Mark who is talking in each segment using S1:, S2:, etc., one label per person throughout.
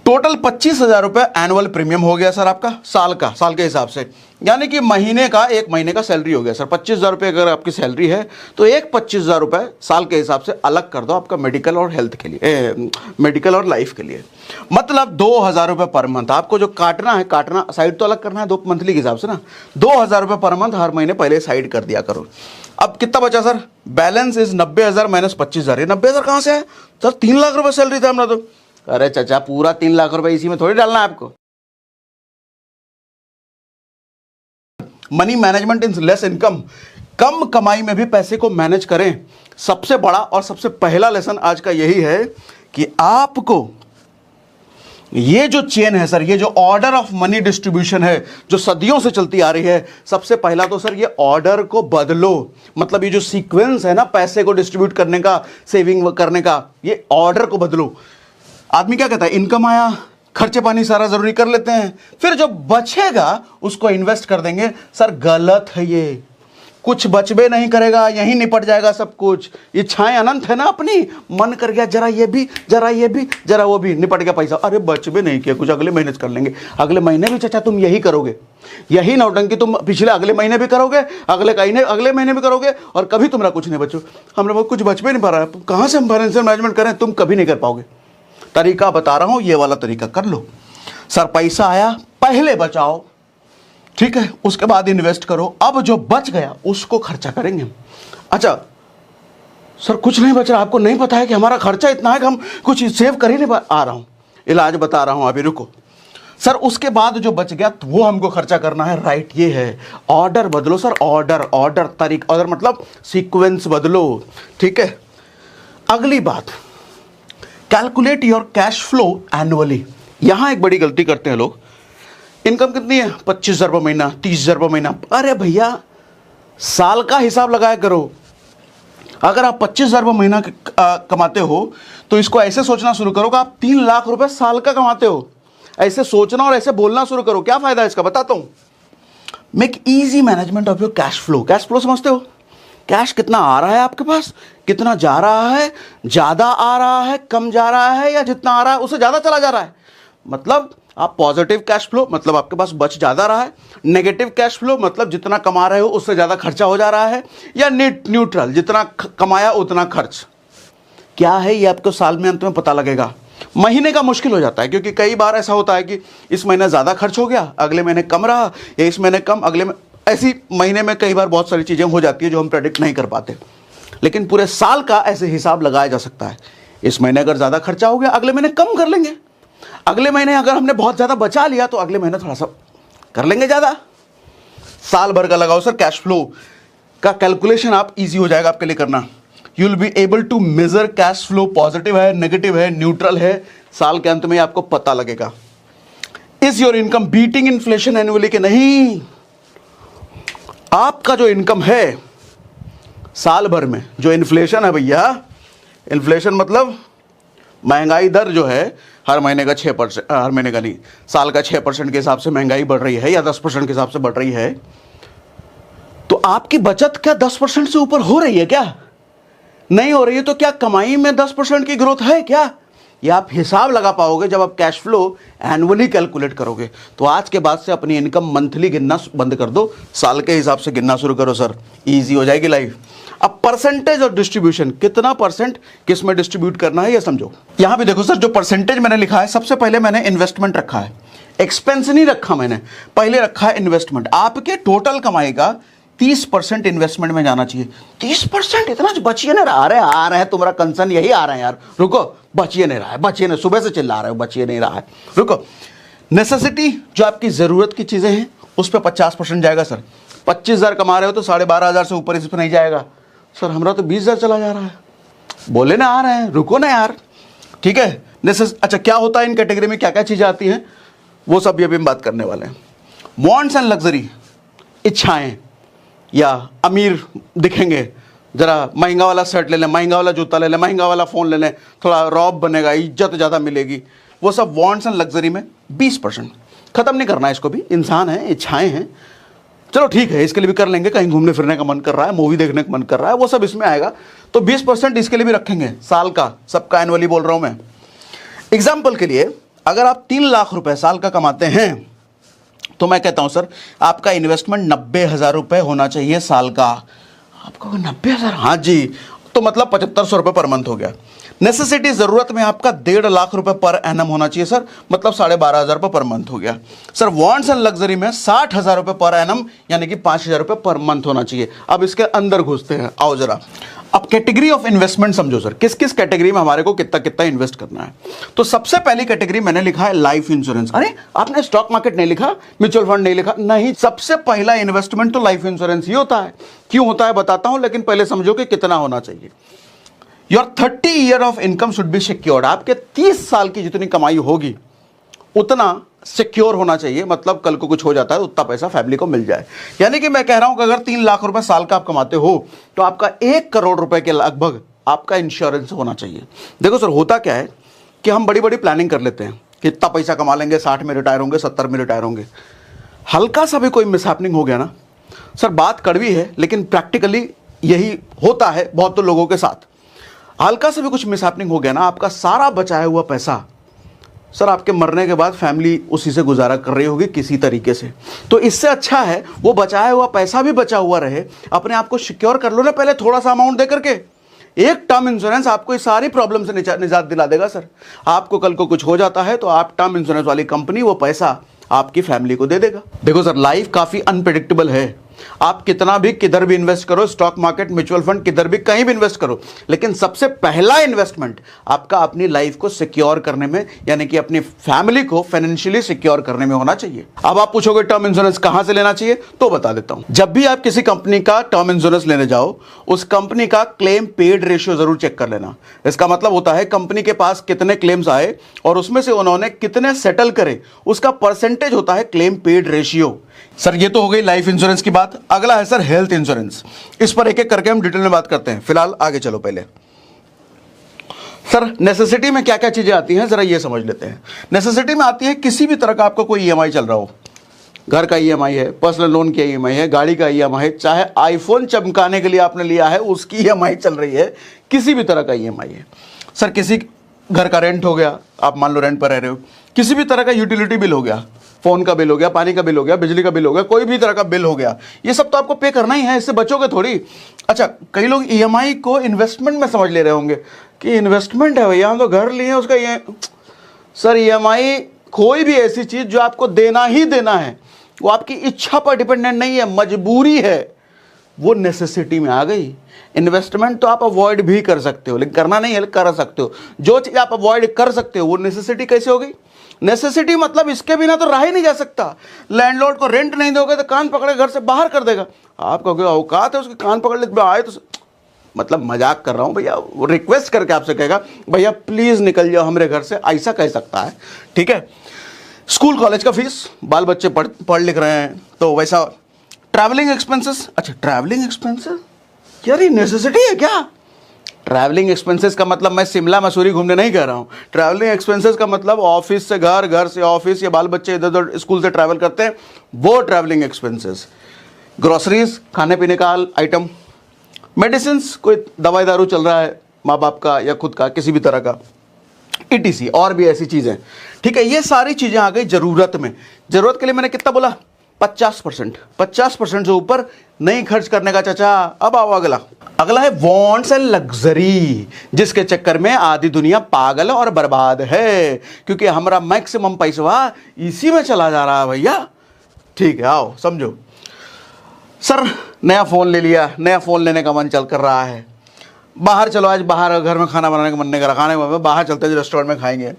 S1: Total 25,000 रुपये annual premium हो गया सर आपका, साल के हिसाब से, यानी कि महीने का, एक महीने का सैलरी हो गया सर। 25,000 रुपये अगर आपकी सैलरी है तो एक 25,000 रुपये साल के हिसाब से अलग कर दो आपका मेडिकल और हेल्थ के लिए, मेडिकल और लाइफ के लिए। मतलब 2,000 रुपये पर मंथ आपको जो काटना साइड तो अलग करना है, 2 मंथली के हिसाब से ना, 2,000 रुपये पर मंथ हर महीने पहले साइड कर दिया करो। अब कितना बचा सर? Balance is 90,000 minus 25,000। ये 90,000 कहाँ से है सर? 3 लाख रुपये सैलरी था हमारा तो। अरे चाचा, पूरा 3 लाख रुपए इसी में थोड़ी डालना है आपको। Money management in less income, कम कमाई में भी पैसे को मैनेज करें। सबसे बड़ा और सबसे पहला लेसन आज का यही है कि आपको ये जो चेन है सर, ये जो ऑर्डर ऑफ मनी डिस्ट्रीब्यूशन है जो सदियों से चलती आ रही है, सबसे पहला तो सर ये ऑर्डर को बदलो। मतलब ये जो सीक्वेंस है ना पैसे को डिस्ट्रीब्यूट करने का, सेविंग करने का, ये ऑर्डर को बदलो। आदमी क्या कहता है, इनकम आया, खर्चे पानी सारा जरूरी कर लेते हैं, फिर जो बचेगा उसको इन्वेस्ट कर देंगे। सर गलत है ये, कुछ बचबे नहीं करेगा, यहीं निपट जाएगा सब कुछ। इच्छाएं अनंत है ना अपनी, मन कर गया जरा ये भी, जरा ये भी, जरा वो भी, निपट गया पैसा। अरे बचबे नहीं किया कुछ, अगले महीने कर लेंगे। अगले महीने भी चाचा तुम यही करोगे, यही नौटंकी तुम पिछले अगले महीने भी करोगे, अगले महीने भी करोगे, और कभी तुम्हारा कुछ नहीं बचो। हमरा कुछ बचबे नहीं पा रहा है, कहाँ से हम फाइनेंशियल मैनेजमेंट करें? तुम कभी नहीं कर पाओगे। तरीका बता रहा हूं, ये वाला तरीका कर लो। सर पैसा आया, पहले बचाओ, ठीक है, उसके बाद इन्वेस्ट करो। अब जो बच गया उसको खर्चा करेंगे। अच्छा सर कुछ नहीं बच रहा, आपको नहीं पता है कि हमारा खर्चा इतना है कि हम कुछ सेव कर ही नहीं आ रहा हूं, इलाज बता रहा हूं, अभी रुको। सर उसके बाद जो बच गया तो वो हमको खर्चा करना है। राइट, ये है ऑर्डर बदलो सर, ऑर्डर तरीका, ऑर्डर मतलब सीक्वेंस बदलो, ठीक है। अगली बात, calculate your cash flow annually. यहां एक बड़ी गलती करते हैं लोग। इनकम कितनी है? 25,000 रुपये महीना, 30,000 रुपये महीना। अरे भैया साल का हिसाब लगाया करो। अगर आप 25,000 रुपये महीना कमाते हो तो इसको ऐसे सोचना शुरू करो कि आप 3 लाख रुपए साल का कमाते हो। ऐसे सोचना और ऐसे बोलना शुरू करो। क्या फायदा है इसका, बताता हूं। Make easy management of your cash flow. Cash flow समझते हो? कैश कितना आ रहा है आपके पास, कितना जा रहा है, ज्यादा आ रहा है, कम जा रहा है, या जितना आ रहा है उससे ज्यादा चला जा रहा है। मतलब आप पॉजिटिव कैश फ्लो मतलब आपके पास बच ज्यादा रहा है, नेगेटिव कैश फ्लो मतलब जितना कमा रहे हो उससे ज्यादा खर्चा हो जा रहा है, या न्यूट्रल जितना कमाया उतना खर्च। क्या है ये आपको साल में अंत में पता लगेगा। महीने का मुश्किल हो जाता है, क्योंकि कई बार ऐसा होता है कि इस महीने ज्यादा खर्च हो गया, अगले महीने कम रहा, या इस महीने कम, अगले में ऐसी महीने में कई बार बहुत सारी चीजें हो जाती है जो हम प्रेडिक्ट नहीं कर पाते। लेकिन पूरे साल का ऐसे हिसाब लगाया जा सकता है। इस महीने अगर ज्यादा खर्चा हो गया, अगले महीने कम कर लेंगे। अगले महीने अगर हमने बहुत ज्यादा बचा लिया तो अगले महीने थोड़ा सा कर लेंगे ज्यादा। साल भर का लगाओ सर, कैश फ्लो का कैलकुलेशन आप इजी हो जाएगा आपके लिए करना। You will be able to measure cash flow, positive है, नेगेटिव है, न्यूट्रल है, साल के अंत में आपको पता लगेगा। Is your income beating inflation annually के नहीं। आपका जो इनकम है साल भर में, जो इन्फ्लेशन है भैया, इन्फ्लेशन मतलब महंगाई दर जो है हर महीने का 6%, हर महीने का नहीं, साल का 6% के हिसाब से महंगाई बढ़ रही है, या 10% के हिसाब से बढ़ रही है, तो आपकी बचत क्या 10% से ऊपर हो रही है क्या? नहीं हो रही है। तो क्या कमाई में 10% की ग्रोथ है क्या? ये आप हिसाब लगा पाओगे जब आप कैश फ्लो एनुअली कैलकुलेट करोगे। तो आज के बाद से अपनी इनकम मंथली गिनना बंद कर दो, साल के हिसाब से गिनना शुरू करो सर, इजी हो जाएगी लाइफ। अब परसेंटेज ऑफ डिस्ट्रीब्यूशन, कितना परसेंट किस में डिस्ट्रीब्यूट करना है ये समझो। यहां भी देखो सर, जो परसेंटेज मैंने लिखा है, सबसे पहले मैंने इन्वेस्टमेंट रखा है, एक्सपेंस नहीं रखा मैंने, पहले रखा है इन्वेस्टमेंट। आपके टोटल कमाई का 30% इन्वेस्टमेंट में जाना चाहिए। 30%? इतना बचिए नहीं रहा। अरे आ रहा है तुम्हारा कंसर्न यही आ रहा है यार, रुको, बचिए नहीं रहा है, बचिए नहीं, सुबह से चिल्ला रहे हो, बचिए नहीं रहा है, रुको। नेसेसिटी, जो आपकी जरूरत की चीजें हैं, उस पर 50% जाएगा सर। 25,000 कमा रहे हो तो 12,500 से ऊपर इस पर नहीं जाएगा। सर हमारा तो 20,000 चला जा रहा है, बोले ना आ रहे हैं, रुको ना यार, ठीक है। अच्छा क्या होता है इन कैटेगरी में, क्या क्या चीजें आती हैं, वो सब अभी हम बात करने वाले हैं। वॉन्ट्स एंड लग्जरी, इच्छाएं, या अमीर दिखेंगे, जरा महंगा वाला शर्ट ले लें, महंगा वाला जूता ले लें, महंगा वाला फोन ले लें, थोड़ा रॉब बनेगा, इज्जत ज़्यादा मिलेगी, वो सब वॉन्ट्स एंड लग्जरी में 20%। खत्म नहीं करना है इसको भी, इंसान है, इच्छाएं हैं, चलो ठीक है, इसके लिए भी कर लेंगे। कहीं घूमने फिरने का मन कर रहा है, मूवी देखने का मन कर रहा है, वो सब इसमें आएगा, तो 20% इसके लिए भी रखेंगे साल का, सबका एनुअली बोल रहा हूं मैं। एग्जाम्पल के लिए अगर आप 3 लाख रुपए साल का कमाते हैं तो मैं कहता हूं सर आपका इन्वेस्टमेंट 90,000 रुपए होना चाहिए साल का। आपको 90,000, हाँ जी, तो मतलब 7500 रुपए पर मंथ हो गया। नेसेसिटी जरूरत में आपका 1.5 लाख रुपए पर एनम होना चाहिए सर, मतलब 12,500 रुपए पर मंथ हो गया। सर वांट्स एंड लग्जरी में 60,000 रुपए पर एनम यानी कि 5,000 रुपए पर मंथ होना चाहिए। अब इसके अंदर घुसते हैं, आओ जरा। अब कैटेगरी ऑफ इन्वेस्टमेंट समझो सर, किस किस कैटेगरी में हमारे को कितना कितना इन्वेस्ट करना है। तो सबसे पहली कैटेगरी मैंने लिखा है लाइफ इंश्योरेंस। अरे आपने स्टॉक मार्केट नहीं लिखा, म्यूचुअल फंड नहीं लिखा? नहीं, सबसे पहला इन्वेस्टमेंट तो लाइफ इंश्योरेंस ही होता है। क्यों होता है बताता हूं, लेकिन पहले समझो कि कितना होना चाहिए। Your 30 year of income should be secured. आपके 30 साल की जितनी कमाई होगी उतना सिक्योर होना चाहिए, मतलब कल को कुछ हो जाता है उतना पैसा फैमिली को मिल जाए। यानी कि मैं कह रहा हूं कि अगर 3 लाख रुपए साल का आप कमाते हो तो आपका 1 करोड़ रुपए के लगभग आपका इंश्योरेंस होना चाहिए। देखो सर होता क्या है कि हम बड़ी बड़ी प्लानिंग कर लेते हैं कि इतना पैसा कमा लेंगे, 60 में रिटायर होंगे, 70 में रिटायर होंगे। हल्का सा भी कोई मिसहैपनिंग हो गया ना सर, बात कड़वी है लेकिन प्रैक्टिकली यही होता है बहुत तो लोगों के साथ। हल्का सा भी कुछ मिसहैपनिंग हो गया ना, आपका सारा बचाया हुआ पैसा सर आपके मरने के बाद फैमिली उसी से गुजारा कर रही होगी किसी तरीके से। तो इससे अच्छा है वो बचाया हुआ पैसा भी बचा हुआ रहे, अपने आप को सिक्योर कर लो ना पहले थोड़ा सा अमाउंट दे करके। एक टर्म इंश्योरेंस आपको इस सारी प्रॉब्लम से निजात दिला देगा सर। आपको कल को कुछ हो जाता है तो आप टर्म इंश्योरेंस वाली कंपनी वो पैसा आपकी फैमिली को दे देगा। देखो सर लाइफ काफी अनप्रेडिक्टेबल है, आप कितना भी किधर भी इन्वेस्ट करो, स्टॉक मार्केट, म्यूचुअल फंड, किधर भी कहीं भी इन्वेस्ट करो, लेकिन सबसे पहला इन्वेस्टमेंट आपका अपनी लाइफ को सिक्योर करने में यानी कि अपनी फैमिली को फाइनेंशियली सिक्योर करने में होना चाहिए। अब आप पूछोगे टर्म इंश्योरेंस कहां से लेना चाहिए, तो बता देता हूं। जब भी आप किसी कंपनी का टर्म इंश्योरेंस लेने जाओ उस कंपनी का क्लेम पेड रेशियो जरूर चेक कर लेना। इसका मतलब होता है कंपनी के पास कितने क्लेम्स आए और उसमें से उन्होंने कितने सेटल करे, उसका परसेंटेज होता है क्लेम पेड रेशियो। सर ये तो हो गई लाइफ इंश्योरेंस की बात। अगला है सर हेल्थ इंश्योरेंस। इस पर एक एक करके हम डिटेल में बात करते हैं, फिलहाल आगे चलो। पहले सर नेसेसिटी में क्या क्या चीजें आती हैं जरा ये समझ लेते हैं। नेसेसिटी में आती है किसी भी तरह का आपको कोई ईएमआई चल रहा हो, घर का ईएमआई है, पर्सनल लोन की ईएमआई है, गाड़ी का ईएमआई है, चाहे आईफोन चमकाने के लिए आपने लिया है उसकी ईएमआई चल रही है, किसी भी तरह का ईएमआई है। सर किसी घर का रेंट हो गया, आप मान लो रेंट पर रह रहे हो, किसी भी तरह का यूटिलिटी बिल हो गया, फोन का बिल हो गया, पानी का बिल हो गया, बिजली का बिल हो गया, कोई भी तरह का बिल हो गया, ये सब तो आपको पे करना ही है, इससे बचोगे थोड़ी। अच्छा कई लोग ईएमआई को इन्वेस्टमेंट में समझ ले रहे होंगे कि इन्वेस्टमेंट है भैया हम तो घर लिए उसका ये। सर ईएमआई कोई भी ऐसी चीज जो आपको देना ही देना है, वो आपकी इच्छा पर डिपेंडेंट नहीं है, मजबूरी है, वो नेसेसिटी में आ गई। इन्वेस्टमेंट तो आप अवॉइड भी कर सकते हो लेकिन करना नहीं है, कर सकते हो। जो चीज आप अवॉइड कर सकते हो वो नेसेसिटी कैसे हो गई? नेसेसिटी मतलब इसके बिना तो रहा ही नहीं जा सकता। लैंडलॉर्ड को रेंट नहीं दोगे तो कान पकड़े घर से बाहर कर देगा। आप कहोगे औकात है उसके कान पकड़ ले आए तो, मतलब मजाक कर रहा हूं भैया, वो रिक्वेस्ट करके आपसे कहेगा भैया प्लीज निकल जाओ हमारे घर से, ऐसा कह सकता है, ठीक है। स्कूल कॉलेज का फीस, बाल बच्चे पढ़ लिख रहे हैं तो वैसा। ट्रैवलिंग एक्सपेंसेस, अच्छा ट्रैवलिंग एक्सपेंसेस यार ये नेसेसिटी है क्या? ट्रैवलिंग एक्सपेंसेस का मतलब मैं शिमला मसूरी घूमने नहीं कह रहा हूँ। ट्रैवलिंग एक्सपेंसेस का मतलब ऑफिस से घर, घर से ऑफिस, या बाल बच्चे इधर उधर स्कूल से ट्रैवल करते हैं, वो ट्रैवलिंग एक्सपेंसेस। ग्रोसरीज, खाने पीने का आइटम, मेडिसिन, कोई दवाई दारू चल रहा है माँ बाप का या खुद का, किसी भी तरह का, ETC और भी ऐसी चीज़ें, ठीक है। ये सारी चीज़ें आ गई ज़रूरत में। ज़रूरत के लिए मैंने कितना बोला? 50%। 50% से ऊपर नहीं खर्च करने का चाचा। अब आओ अगला। अगला है वांट्स एंड लग्जरी, जिसके चक्कर में आधी दुनिया पागल और बर्बाद है, क्योंकि हमारा मैक्सिमम पैसा इसी में चला जा रहा है भैया, ठीक है। आओ समझो। सर नया फ़ोन ले लिया, नया फ़ोन लेने का मन चल कर रहा है, बाहर चलो, आज बाहर घर में खाना बनाने का मन नहीं कर रहा, खाने में बाहर चलते हैं रेस्टोरेंट में खाएंगे,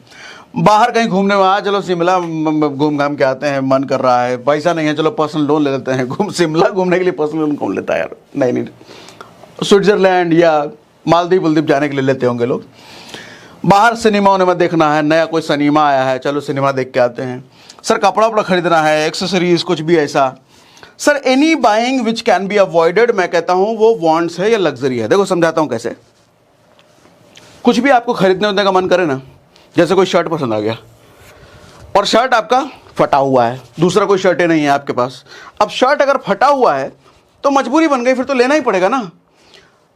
S1: बाहर कहीं घूमने में आ चलो शिमला घूम घाम के आते हैं, मन कर रहा है, पैसा नहीं है चलो पर्सनल लोन ले लेते हैं, शिमला घूमने के लिए पर्सनल लोन कौन लेता है यार? नहीं, स्विट्जरलैंड या मालदीव वलदीव जाने के लिए लेते होंगे लोग। बाहर सिनेमा में देखना है, नया कोई सिनेमा आया है, चलो सिनेमा देख के आते हैं। सर कपड़ा वपड़ा खरीदना है, एक्सेसरीज, कुछ भी ऐसा। Sir any buying which can be avoided, मैं कहता हूं वो वांट्स है या लग्जरी है। देखो समझाता हूं कैसे। कुछ भी आपको खरीदने होने का मन करे ना, जैसे कोई शर्ट पसंद आ गया और शर्ट आपका फटा हुआ है, दूसरा कोई शर्ट नहीं है आपके पास। अब शर्ट अगर फटा हुआ है तो मजबूरी बन गई, फिर तो लेना ही पड़ेगा ना।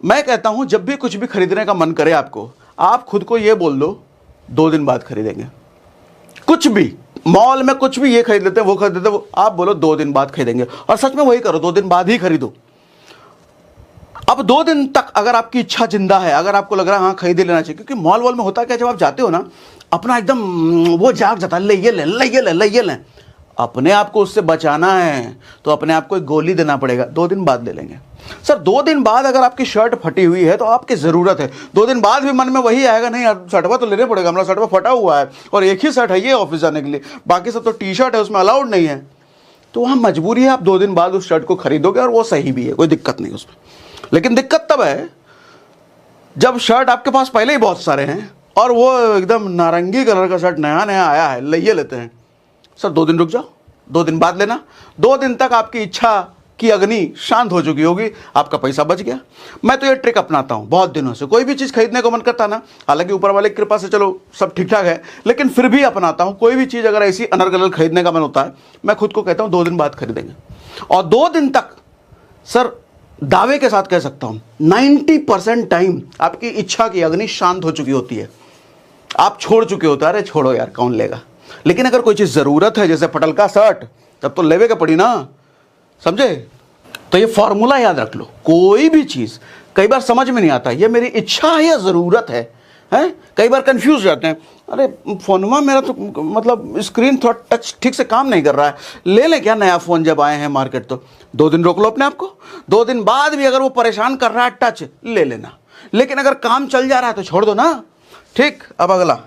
S1: मैं कहता हूं जब भी कुछ भी खरीदने का मन करे आपको, आप खुद को ये बोल दो 2 दिन बाद खरीदेंगे। कुछ भी मॉल में कुछ भी, ये खरीद लेते हैं, वो खरीद लेते हैं, वो आप बोलो 2 दिन बाद खरीदेंगे, और सच में वही करो, 2 दिन बाद ही खरीदो। अब 2 दिन तक अगर आपकी इच्छा जिंदा है, अगर आपको लग रहा है हाँ खरीद ही लेना चाहिए, क्योंकि मॉल वॉल में होता क्या, जब आप जाते हो ना, अपना एकदम वो जाग जाता है, ले ये लें, ले ये लें, ले ये लें। अपने आप को उससे बचाना है तो अपने आप को एक गोली देना पड़ेगा, 2 दिन बाद ले लेंगे। सर 2 दिन बाद अगर आपकी शर्ट फटी हुई है तो आपकी ज़रूरत है, 2 दिन बाद भी मन में वही आएगा, नहीं यार शर्टवा तो लेने पड़ेगा, हमारा शर्टवा फटा हुआ है और एक ही शर्ट है ये ऑफिस जाने के लिए, बाकी सब तो टी शर्ट है, उसमें अलाउड नहीं है। तो वहाँ मजबूरी है, आप 2 दिन बाद उस शर्ट को खरीदोगे और वो सही भी है, कोई दिक्कत नहीं उसमें। लेकिन दिक्कत तब है जब शर्ट आपके पास पहले ही बहुत सारे हैं और वो एकदम नारंगी कलर का शर्ट नया नया आया है, ले लेते हैं। सर 2 दिन रुक जाओ, 2 दिन बाद लेना, 2 दिन तक आपकी इच्छा की अग्नि शांत हो चुकी होगी, आपका पैसा बच गया। मैं तो ये ट्रिक अपनाता हूँ बहुत दिनों से, कोई भी चीज़ खरीदने को मन करता ना, हालांकि ऊपर वाले की कृपा से चलो सब ठीक ठाक है, लेकिन फिर भी अपनाता हूँ। कोई भी चीज़ अगर ऐसी अनर्गल खरीदने का मन होता है, मैं खुद को कहता हूँ 2 दिन बाद खरीदेंगे। और 2 दिन तक सर दावे के साथ कह सकता हूँ 90% टाइम आपकी इच्छा की अग्नि शांत हो चुकी होती है, आप छोड़ चुके होते हैं, अरे छोड़ो यार कौन लेगा। लेकिन अगर कोई चीज़ ज़रूरत है, जैसे पटलका शर्ट, तब तो लेवे के पड़ी ना, समझे। तो ये फॉर्मूला याद रख लो, कोई भी चीज़ कई बार समझ में नहीं आता, ये मेरी इच्छा है या ज़रूरत है, हैं? कई बार कंफ्यूज जाते हैं, अरे फ़ोनमा मेरा तो मतलब स्क्रीन थोड़ा टच ठीक से काम नहीं कर रहा है, ले लें क्या नया फ़ोन जब आए हैं मार्केट। तो 2 दिन रोक लो अपने आप को, 2 दिन बाद भी अगर वो परेशान कर रहा है टच, ले लेना। लेकिन अगर काम चल जा रहा है तो छोड़ दो ना। ठीक, अब अगला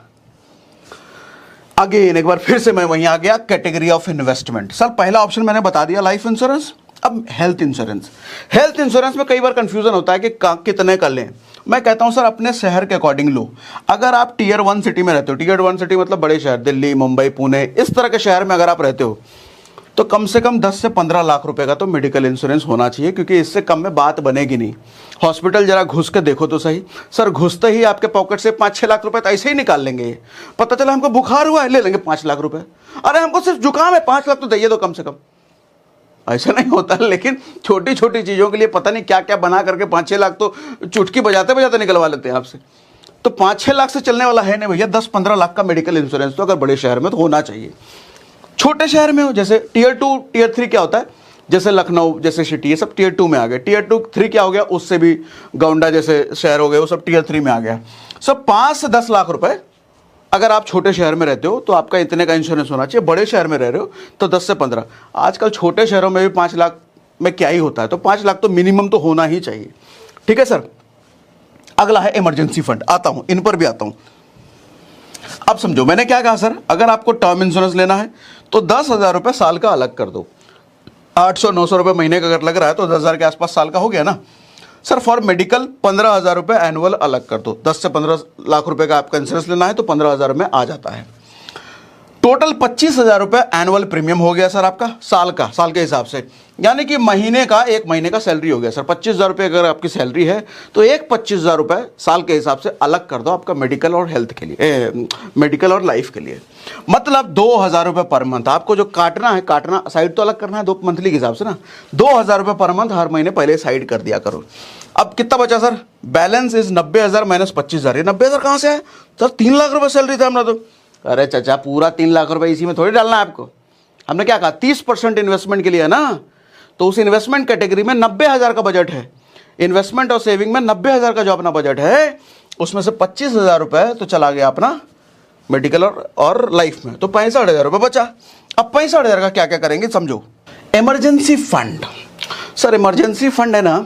S1: अगेन एक बार फिर से मैं वहीं आ गया, कैटेगरी ऑफ इन्वेस्टमेंट। सर पहला ऑप्शन मैंने बता दिया लाइफ इंश्योरेंस। अब हेल्थ इंश्योरेंस, हेल्थ इंश्योरेंस में कई बार कंफ्यूजन होता है कि कितने का लें। मैं कहता हूं सर अपने शहर के अकॉर्डिंग लो। अगर आप टियर 1 सिटी में रहते हो, टियर 1 सिटी मतलब बड़े शहर, दिल्ली, मुंबई, पुणे, इस तरह के शहर में अगर आप रहते हो, तो कम से कम 10 से 15 लाख रुपए का तो मेडिकल इंश्योरेंस होना चाहिए, क्योंकि इससे कम में बात बनेगी नहीं। हॉस्पिटल जरा घुस के देखो तो सही, सर घुसते ही आपके पॉकेट से 5-6 लाख रुपए तो ऐसे ही निकाल लेंगे। पता चला हमको बुखार हुआ है, ले लेंगे 5 लाख रुपए, अरे हमको सिर्फ जुकाम है 5 लाख तो दे दो कम से कम। ऐसा नहीं होता, लेकिन छोटी छोटी चीज़ों के लिए पता नहीं क्या क्या बना करके 5-6 लाख तो चुटकी बजाते बजाते निकलवा लेते हैं आपसे। तो 5-6 लाख से चलने वाला है नहीं भैया, 10-15 लाख का मेडिकल इंश्योरेंस तो अगर बड़े शहर में तो होना चाहिए। छोटे शहर में हो, जैसे टियर 2 टियर 3 क्या होता है, जैसे लखनऊ जैसे सिटी, ये सब टियर 2 में आ गए। टियर 2 3 क्या हो गया, उससे भी गोंडा जैसे शहर हो गए, वो सब टियर 3 में आ गया। सब 5 से 10 लाख रुपए अगर आप छोटे शहर में रहते हो तो आपका इतने का इंश्योरेंस होना चाहिए। बड़े शहर में रह रहे हो तो 10 से 15। आजकल छोटे शहरों में भी 5 लाख में क्या ही होता है, तो 5 लाख तो मिनिमम तो होना ही चाहिए। ठीक है सर। अगला है इमरजेंसी फंड, आता हूं इन पर भी आता हूं। अब समझो मैंने क्या कहा सर, अगर आपको टर्म इंश्योरेंस लेना है तो 10,000 रुपये साल का अलग कर दो। 800-900 रुपये महीने का अगर लग रहा है तो 10,000 के आसपास साल का हो गया ना। सर फॉर मेडिकल 15,000 रुपये एनुअल अलग कर दो। 10 से 15 लाख रुपए का आपका इंश्योरेंस लेना है तो 15,000 में आ जाता है। टोटल 25,000 रुपये एनुअल प्रीमियम हो गया सर आपका, साल के हिसाब से, यानी कि महीने का 1 महीने का सैलरी हो गया सर। 25,000 रुपये अगर आपकी सैलरी है तो एक 25,000 रुपये साल के हिसाब से अलग कर दो आपका मेडिकल और हेल्थ के लिए, मेडिकल और लाइफ के लिए। मतलब 2,000 रुपये पर मंथ आपको जो काटना साइड तो अलग करना है 2 मंथली के हिसाब से ना, 2,000 रुपये पर मंथ हर महीने पहले साइड कर दिया करो। अब कितना बचा सर, बैलेंस इज 90,000 माइनस 25,000। ये 90,000 कहाँ से है सर, 3 लाख रुपये सैलरी था हमारा तो। अरे चाचा पूरा 3 लाख रुपए इसी में थोड़ी डालना है आपको। हमने क्या कहा 30% इन्वेस्टमेंट के लिए है ना, तो उस इन्वेस्टमेंट कैटेगरी में 90,000 का बजट है। इन्वेस्टमेंट और सेविंग में 90,000 का जो अपना बजट है, उसमें से 25,000 रुपए तो चला गया अपना मेडिकल और लाइफ में, तो 65,000 रुपये बचा। अब 65,000 का क्या क्या करेंगे समझो। Emergency fund, sir emergency fund है ना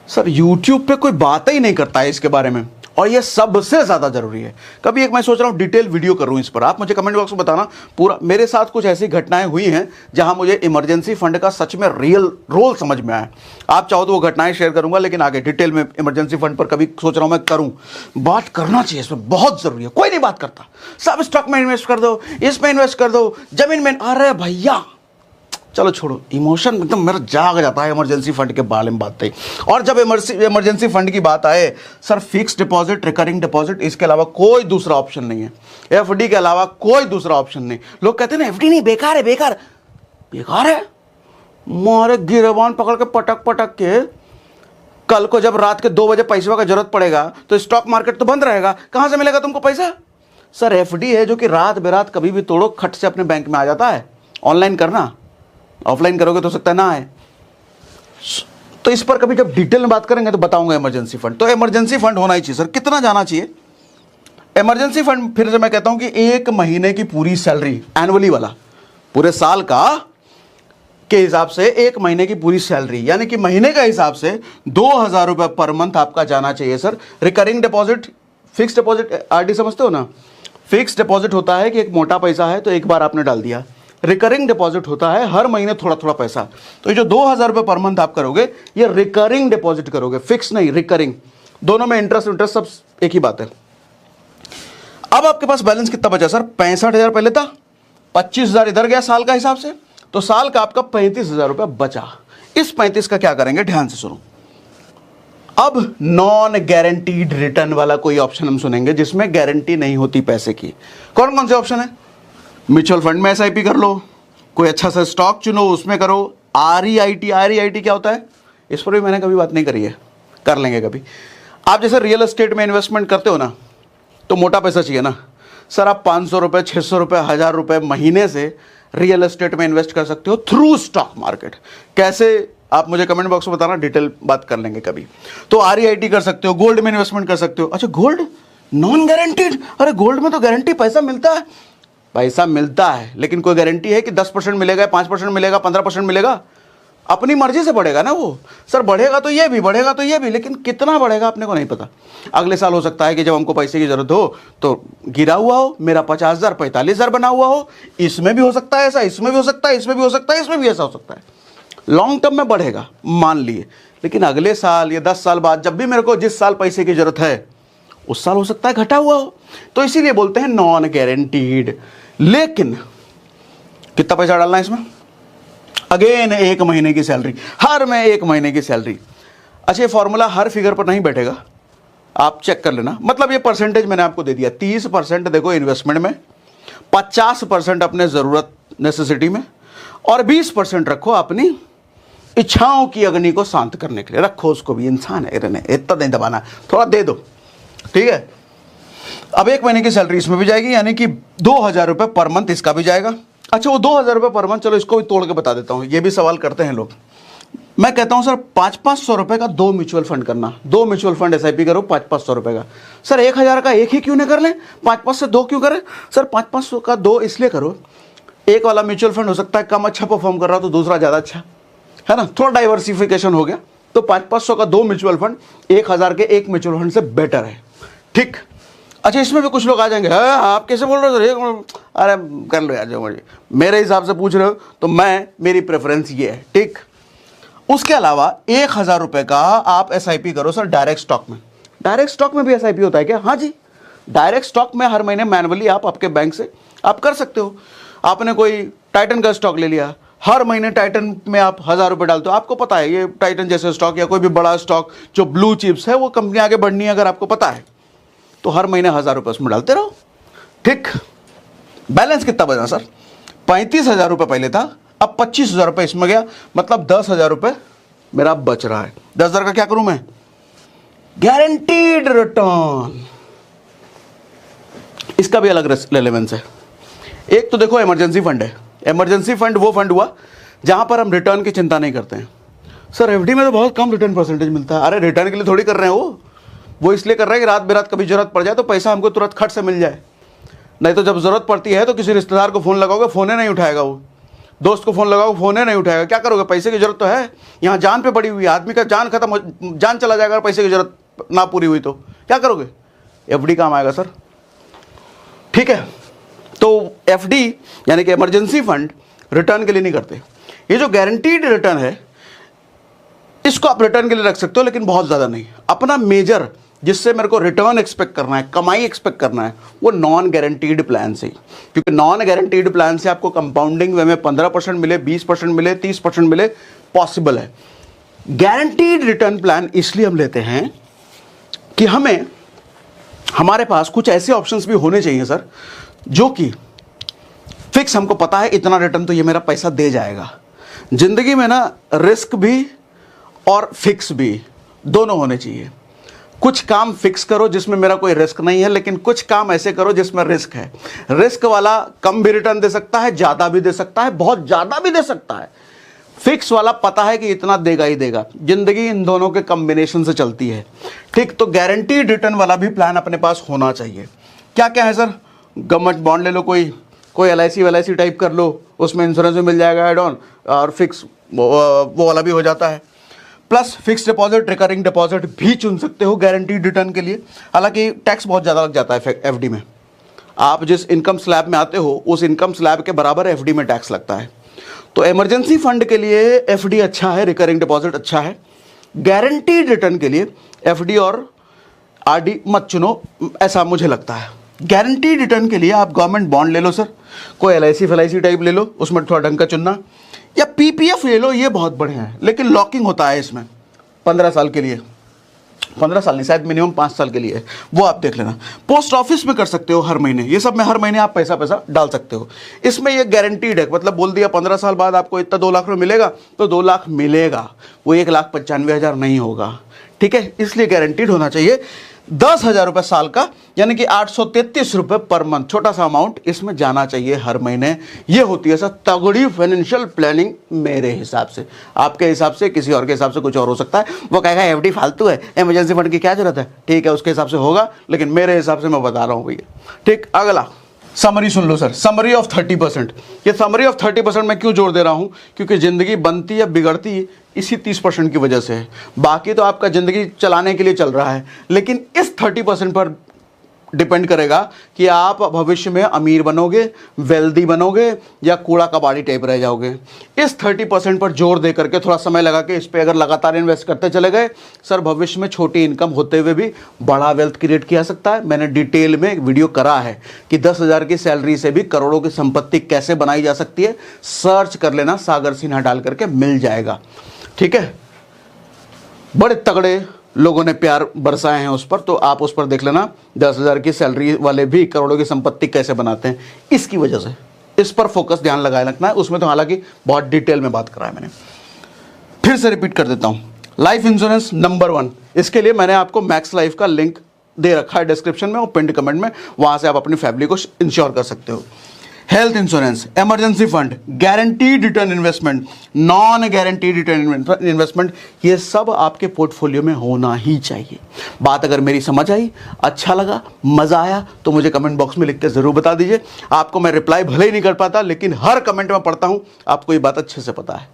S1: सर, यूट्यूब पे कोई बात ही नहीं करता है इसके बारे में, और ये सबसे ज़्यादा जरूरी है। कभी एक मैं सोच रहा हूँ डिटेल वीडियो करूँ इस पर, आप मुझे कमेंट बॉक्स में बताना। पूरा मेरे साथ कुछ ऐसी घटनाएं हुई हैं जहां मुझे इमरजेंसी फंड का सच में रियल रोल समझ में आया। आप चाहो तो वो घटनाएं शेयर करूंगा, लेकिन आगे डिटेल में इमरजेंसी फंड पर कभी सोच रहा हूँ मैं करूँ। बात करना चाहिए इसमें, बहुत ज़रूरी है। कोई नहीं बात करता, सब स्टॉक में इन्वेस्ट कर दो, इसमें इन्वेस्ट कर दो, जमीन में। अरे भैया चलो छोड़ो, इमोशन एकदम मेरा जाग जाता है इमरजेंसी फंड के बारे में बात है। और जब इमरजेंसी फंड की बात आए sir, fix deposit, recurring deposit, इसके अलावा कोई दूसरा ऑप्शन नहीं है। एफडी के अलावा कोई दूसरा ऑप्शन नहीं। लोग कहते हैं ना एफडी नहीं, बेकार है, बेकार बेकार है। मारे गिरबान पकड़ के पटक के, कल को जब रात के 2 बजे पैसे का जरूरत पड़ेगा तो स्टॉक मार्केट तो बंद रहेगा, कहां से मिलेगा तुमको पैसा? सर एफडी है जो कि रात बेरात कभी भी तोड़ो खट से अपने बैंक में आ जाता है। ऑनलाइन करना, ऑफलाइन करोगे तो हो सकता है ना आए। तो इस पर कभी जब डिटेल में बात करेंगे तो बताऊंगा इमरजेंसी फंड। तो इमरजेंसी फंड होना ही चाहिए सर। कितना जाना चाहिए इमरजेंसी फंड? फिर से मैं कहता हूं कि 1 महीने की पूरी सैलरी, एनुअली वाला, पूरे साल का के हिसाब से 1 महीने की पूरी सैलरी, यानी कि महीने का हिसाब से 2,000 रुपए पर मंथ आपका जाना चाहिए sir. Recurring deposit, fix deposit, RD समझते हो ना? फिक्स डिपॉजिट होता है कि एक मोटा पैसा है तो एक बार आपने डाल दिया। रिकरिंग डिपॉजिट होता है हर महीने थोड़ा थोड़ा पैसा। तो ये जो 2,000 रुपए पर मंथ आप करोगे, ये रिकरिंग डिपॉजिट करोगे, फिक्स नहीं, रिकरिंग। दोनों में इंटरेस्ट सब एक ही बात है। अब आपके पास बैलेंस कितना बचा सर? 65,000 पहले था, 25,000 इधर गया साल का हिसाब से, तो साल का आपका 35,000 रुपया बचा। इस 35 का क्या करेंगे, ध्यान से सुनो। अब नॉन गारंटीड रिटर्न वाला कोई ऑप्शन हम सुनेंगे जिसमें गारंटी नहीं होती पैसे की। कौन कौन से ऑप्शन है? म्यूचुअल फंड में एसआईपी कर लो, कोई अच्छा सा स्टॉक चुनो उसमें करो। आरईआईटी, आरईआईटी क्या होता है? इस पर भी मैंने कभी बात नहीं करी है, कर लेंगे कभी। आप जैसे रियल एस्टेट में इन्वेस्टमेंट करते हो ना, तो मोटा पैसा चाहिए ना सर। आप 500 रुपये, 600 रुपये, 1,000 रुपये महीने से रियल एस्टेट में इन्वेस्ट कर सकते हो थ्रू स्टॉक मार्केट। कैसे, आप मुझे कमेंट बॉक्स में बताना, डिटेल बात कर लेंगे कभी। तो आरईआईटी कर सकते हो, गोल्ड में इन्वेस्टमेंट कर सकते हो। अच्छा गोल्ड नॉन गारंटीड? अरे गोल्ड में तो गारंटी पैसा मिलता है। पैसा मिलता है लेकिन कोई गारंटी है कि 10% मिलेगा, 5% मिलेगा, 15% मिलेगा? अपनी मर्जी से बढ़ेगा ना वो। सर बढ़ेगा तो ये भी, बढ़ेगा तो ये भी, लेकिन कितना बढ़ेगा अपने को नहीं पता। अगले साल हो सकता है कि जब हमको पैसे की जरूरत हो तो गिरा हुआ हो, मेरा 50,000 45,000 बना हुआ हो। इसमें भी हो सकता है ऐसा, इसमें भी हो सकता है, इसमें भी हो सकता है, इसमें भी ऐसा हो सकता है। लॉन्ग टर्म में बढ़ेगा मान लिए, लेकिन अगले साल या 10 साल बाद जब भी मेरे को जिस साल पैसे की जरूरत है उस साल हो सकता है घटा हुआ हो। तो इसीलिए बोलते हैं नॉन गारंटीड। लेकिन कितना पैसा डालना है इसमें? अगेन 1 महीने की सैलरी, हर में 1 महीने की सैलरी। अच्छा ये फॉर्मूला हर फिगर पर नहीं बैठेगा, आप चेक कर लेना। मतलब ये परसेंटेज मैंने आपको दे दिया, 30% देखो इन्वेस्टमेंट में, 50% अपने ज़रूरत नेसेसिटी में, और 20% रखो अपनी इच्छाओं की अग्नि को शांत करने के लिए। रखो उसको भी, इंसान है, इतना नहीं दबाना, थोड़ा दे दो, ठीक है। अब 1 महीने की सैलरी इसमें भी जाएगी, यानी कि 2,000 रुपये पर मंथ इसका भी जाएगा। अच्छा वो 2,000 रुपये पर मंथ, चलो इसको भी तोड़ के बता देता हूँ, ये भी सवाल करते हैं लोग। मैं कहता हूँ सर 500-500 रुपये का 2 म्यूचुअल फंड करना, 2 म्यूचुअल फंड एसआईपी करो 500-500 रुपये का। सर 1,000 का एक ही क्यों नहीं कर लें? 5-5 से 2 क्यों करें? सर 500-500 का 2 इसलिए करो, एक वाला म्यूचुअल फंड हो सकता है कम अच्छा परफॉर्म कर रहा तो दूसरा ज़्यादा अच्छा है ना, थोड़ा डाइवर्सिफिकेशन हो गया। तो 500-500 का 2 म्यूचुअल फंड 1,000 के एक म्यूचुअल फंड से बेटर है, ठीक। अच्छा इसमें भी कुछ लोग आ जाएंगे, आप कैसे बोल रहे हो सर? अरे कर लो यार, जो मुझे मेरे हिसाब से पूछ रहे हो तो मेरी प्रेफरेंस ये है, ठीक। उसके अलावा 1,000 रुपये का आप एसआईपी करो सर डायरेक्ट स्टॉक में। डायरेक्ट स्टॉक में भी एसआईपी होता है क्या? हाँ जी, डायरेक्ट स्टॉक में हर महीने मैनुअली आप आपके बैंक से आप कर सकते हो। आपने कोई टाइटन का स्टॉक ले लिया, हर महीने टाइटन में आप 1,000 रुपये डालते हो। आपको पता है ये टाइटन जैसे स्टॉक या कोई भी बड़ा स्टॉक जो ब्लू चिप्स है वो कंपनी आगे बढ़नी है, अगर आपको पता है तो हर महीने 1,000 रुपये उसमें डालते रहो, ठीक। बैलेंस कितना बचा सर? 35,000 रुपये पहले था, अब 25,000 रुपये इसमें गया, मतलब 10,000 रुपये मेरा बच रहा है। 10,000 का क्या करूं मैं? Guaranteed return. इसका भी अलग रेलेवेंस है। एक तो देखो इमरजेंसी फंड है। इमरजेंसी फंड वो फंड हुआ जहां पर हम रिटर्न की चिंता नहीं करते हैं। सर एफडी में तो बहुत कम रिटर्न परसेंटेज मिलता है। अरे रिटर्न के लिए थोड़ी कर रहे हैं, वो इसलिए कर रहे हैं कि रात बेरात कभी जरूरत पड़ जाए तो पैसा हमको तुरंत खट से मिल जाए। नहीं तो जब जरूरत पड़ती है तो किसी रिश्तेदार को फ़ोन लगाओगे, फ़ोन ही नहीं उठाएगा, वो दोस्त को फ़ोन लगाओगे, फ़ोन ही नहीं उठाएगा। क्या करोगे? पैसे की जरूरत तो है, यहाँ जान पे पड़ी हुई है, आदमी का जान खत्म, जान चला जाएगा अगर पैसे की जरूरत ना पूरी हुई तो क्या करोगे? एफडी काम आएगा सर, ठीक है। तो एफडी यानी कि इमरजेंसी फंड रिटर्न के लिए नहीं करते। ये जो गारंटीड रिटर्न है इसको आप रिटर्न के लिए रख सकते हो, लेकिन बहुत ज़्यादा नहीं। अपना मेजर जिससे मेरे को रिटर्न एक्सपेक्ट करना है, कमाई एक्सपेक्ट करना है, वो नॉन गारंटीड प्लान से, क्योंकि नॉन गारंटीड प्लान से आपको कंपाउंडिंग वे में 15% मिले, 20% मिले, 30% मिले, पॉसिबल है। गारंटीड रिटर्न प्लान इसलिए हम लेते हैं कि हमारे पास कुछ ऐसे ऑप्शंस भी होने चाहिए सर जो कि फिक्स, हमको पता है इतना रिटर्न तो ये मेरा पैसा दे जाएगा। जिंदगी में ना रिस्क भी और फिक्स भी दोनों होने चाहिए। कुछ काम फिक्स करो जिसमें मेरा कोई रिस्क नहीं है, लेकिन कुछ काम ऐसे करो जिसमें रिस्क है। रिस्क वाला कम भी रिटर्न दे सकता है, ज्यादा भी दे सकता है, बहुत ज्यादा भी दे सकता है। फिक्स वाला पता है कि इतना देगा ही देगा। जिंदगी इन दोनों के कॉम्बिनेशन से चलती है, ठीक। तो गारंटीड रिटर्न वाला भी प्लान अपने पास होना चाहिए। क्या क्या है सर? गवर्नमेंट बॉन्ड ले लो, कोई LIC टाइप कर लो, उसमें इंश्योरेंस भी मिल जाएगा एड ऑन, और फिक्स वो वाला भी हो जाता है। Plus fix deposit, recurring deposit भी चुन सकते हो गारंटीड रिटर्न के लिए। हालांकि टैक्स बहुत ज़्यादा लग जाता है FD में। आप जिस इनकम स्लैब में आते हो उस इनकम स्लैब के बराबर FD में टैक्स लगता है। तो इमरजेंसी फंड के लिए FD अच्छा है, रिकरिंग डिपॉजिट अच्छा है। गारंटीड रिटर्न के लिए FD और RD मत चुनो, ऐसा मुझे लगता है। गारंटीड रिटर्न के लिए आप गवर्नमेंट बॉन्ड ले लो सर, कोई LIC टाइप ले लो, उसमें थोड़ा ढंग का चुनना, या PPF ले लो, ये बहुत बढ़िया है। लेकिन लॉकिंग होता है इसमें 15 साल के लिए, 15 साल नहीं, शायद मिनिमम 5 साल के लिए है, वो आप देख लेना। पोस्ट ऑफिस में कर सकते हो हर महीने, ये सब में हर महीने आप पैसा डाल सकते हो। इसमें ये गारंटीड है, मतलब बोल दिया 15 साल बाद आपको इतना 2 लाख रुपये मिलेगा तो 2 लाख मिलेगा, वो 1,95,000 नहीं होगा, ठीक है। इसलिए गारंटीड होना चाहिए। 10,000 रुपये साल का, यानी कि 833 रुपये पर मंथ, छोटा सा अमाउंट इसमें जाना चाहिए हर महीने। ये होती है सर तगड़ी फाइनेंशियल प्लानिंग मेरे हिसाब से। आपके हिसाब से, किसी और के हिसाब से कुछ और हो सकता है। वो कहेगा FD फालतू है, इमरजेंसी फंड की क्या जरूरत है, ठीक है, उसके हिसाब से होगा, लेकिन मेरे हिसाब से मैं बता रहा हूँ भैया, ठीक। अगला summary soon low sir, summary of 30%। ये समरी ऑफ 30% मैं क्यों जोड़ दे रहा हूं? क्योंकि जिंदगी बनती या बिगड़ती इसी 30% की वजह से है। बाकी तो आपका जिंदगी चलाने के लिए चल रहा है, लेकिन इस 30% पर डिपेंड करेगा कि आप भविष्य में अमीर बनोगे, वेल्दी बनोगे, या कूड़ा कबाड़ी टाइप रह जाओगे। इस 30% पर जोर दे करके थोड़ा समय लगा के इस पे अगर लगातार इन्वेस्ट करते चले गए सर, भविष्य में छोटी इनकम होते हुए भी बड़ा वेल्थ क्रिएट किया सकता है। मैंने डिटेल में एक वीडियो करा है कि 10,000 की सैलरी से भी करोड़ों की संपत्ति कैसे बनाई जा सकती है। सर्च कर लेना, सागर सिन्हा डाल करके मिल जाएगा, ठीक है। बड़े तगड़े लोगों ने प्यार बरसाए हैं उस पर, तो आप उस पर देख लेना। 10,000 की सैलरी वाले भी करोड़ों की संपत्ति कैसे बनाते हैं, इसकी वजह से इस पर फोकस ध्यान लगाए रखना है। उसमें तो हालांकि बहुत डिटेल में बात करा है मैंने। फिर से रिपीट कर देता हूं, लाइफ इंश्योरेंस नंबर 1, इसके लिए मैंने आपको मैक्स लाइफ का लिंक दे रखा है डिस्क्रिप्शन में और पिंड कमेंट में, वहां से आप अपनी फैमिली को इंश्योर कर सकते हो। Health insurance, emergency fund, guaranteed return investment, non guaranteed return investment, ये सब आपके पोर्टफोलियो में होना ही चाहिए। बात अगर मेरी समझ आई, अच्छा लगा, मजा आया, तो मुझे कमेंट बॉक्स में लिख के जरूर बता दीजिए। आपको मैं रिप्लाई भले ही नहीं कर पाता, लेकिन हर कमेंट में पढ़ता हूं, आपको ये बात अच्छे से पता है।